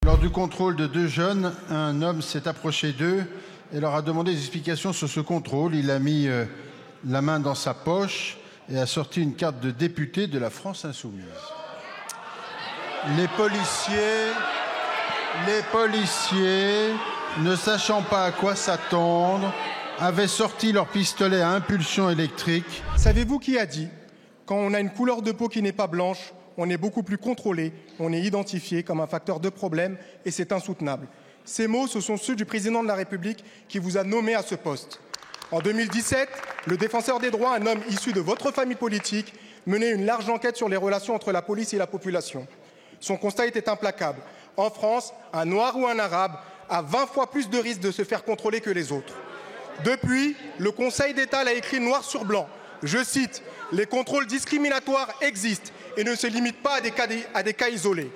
Lors du contrôle de deux jeunes, un homme s'est approché d'eux et leur a demandé des explications sur ce contrôle. Il a mis la main dans sa poche et a sorti une carte de député de la France Insoumise. Les policiers, ne sachant pas à quoi s'attendre, avaient sorti leur pistolet à impulsion électrique. Savez-vous qui a dit « Quand on a une couleur de peau qui n'est pas blanche, on est beaucoup plus contrôlé, on est identifié comme un facteur de problème et c'est insoutenable ». Ces mots, ce sont ceux du président de la République qui vous a nommé à ce poste. En 2017, le défenseur des droits, un homme issu de votre famille politique, menait une large enquête sur les relations entre la police et la population. Son constat était implacable. En France, un noir ou un arabe a 20 fois plus de risques de se faire contrôler que les autres. Depuis, le Conseil d'État l'a écrit noir sur blanc. Je cite, « Les contrôles discriminatoires existent et ne se limitent pas à des cas isolés. »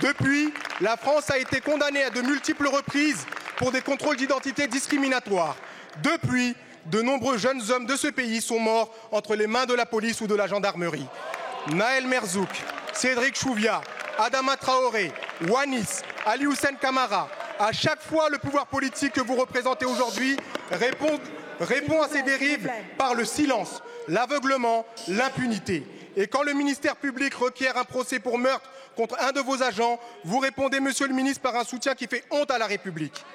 Depuis, la France a été condamnée à de multiples reprises pour des contrôles d'identité discriminatoires. Depuis, de nombreux jeunes hommes de ce pays sont morts entre les mains de la police ou de la gendarmerie. Naël Merzouk, Cédric Chouviat, Adama Traoré, Wanis, Ali Hussein Kamara. À chaque fois, le pouvoir politique que vous représentez aujourd'hui répond à ces dérives par le silence, l'aveuglement, l'impunité. Et quand le ministère public requiert un procès pour meurtre contre un de vos agents, vous répondez, monsieur le ministre, par un soutien qui fait honte à la République.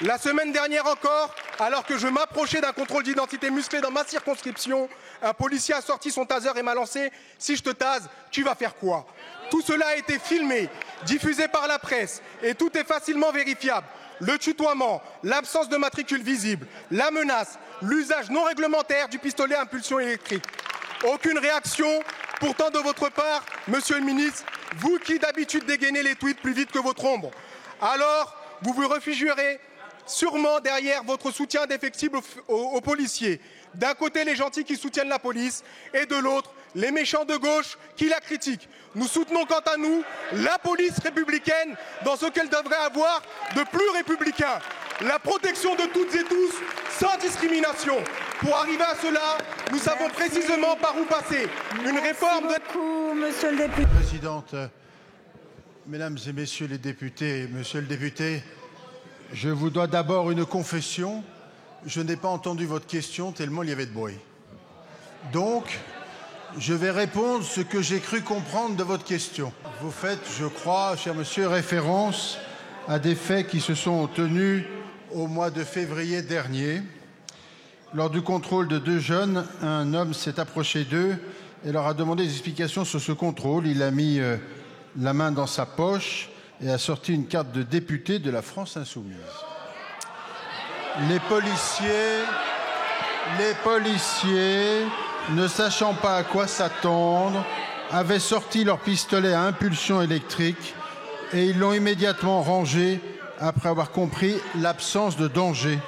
La semaine dernière encore, alors que je m'approchais d'un contrôle d'identité musclé dans ma circonscription, un policier a sorti son taser et m'a lancé « Si je te tase, tu vas faire quoi ?» Tout cela a été filmé, diffusé par la presse et tout est facilement vérifiable. Le tutoiement, l'absence de matricule visible, la menace, l'usage non réglementaire du pistolet à impulsion électrique. Aucune réaction, pourtant de votre part, monsieur le ministre, vous qui d'habitude dégainez les tweets plus vite que votre ombre. Alors, vous vous réfugierez sûrement derrière votre soutien d'effectifs aux policiers. D'un côté, les gentils qui soutiennent la police et de l'autre, les méchants de gauche qui la critiquent. Nous soutenons quant à nous la police républicaine dans ce qu'elle devrait avoir de plus républicain. La protection de toutes et tous sans discrimination. Pour arriver à cela, nous savons précisément par où passer. Une réforme de... Monsieur le député. Présidente, mesdames et messieurs les députés, monsieur le député, je vous dois d'abord une confession. Je n'ai pas entendu votre question tellement il y avait de bruit. Donc, je vais répondre ce que j'ai cru comprendre de votre question. Vous faites, je crois, cher monsieur, référence à des faits qui se sont tenus au mois de février dernier. Lors du contrôle de deux jeunes, un homme s'est approché d'eux et leur a demandé des explications sur ce contrôle. Il a mis la main dans sa poche et a sorti une carte de député de la France Insoumise. Les policiers, ne sachant pas à quoi s'attendre, avaient sorti leur pistolet à impulsion électrique et ils l'ont immédiatement rangé après avoir compris l'absence de danger.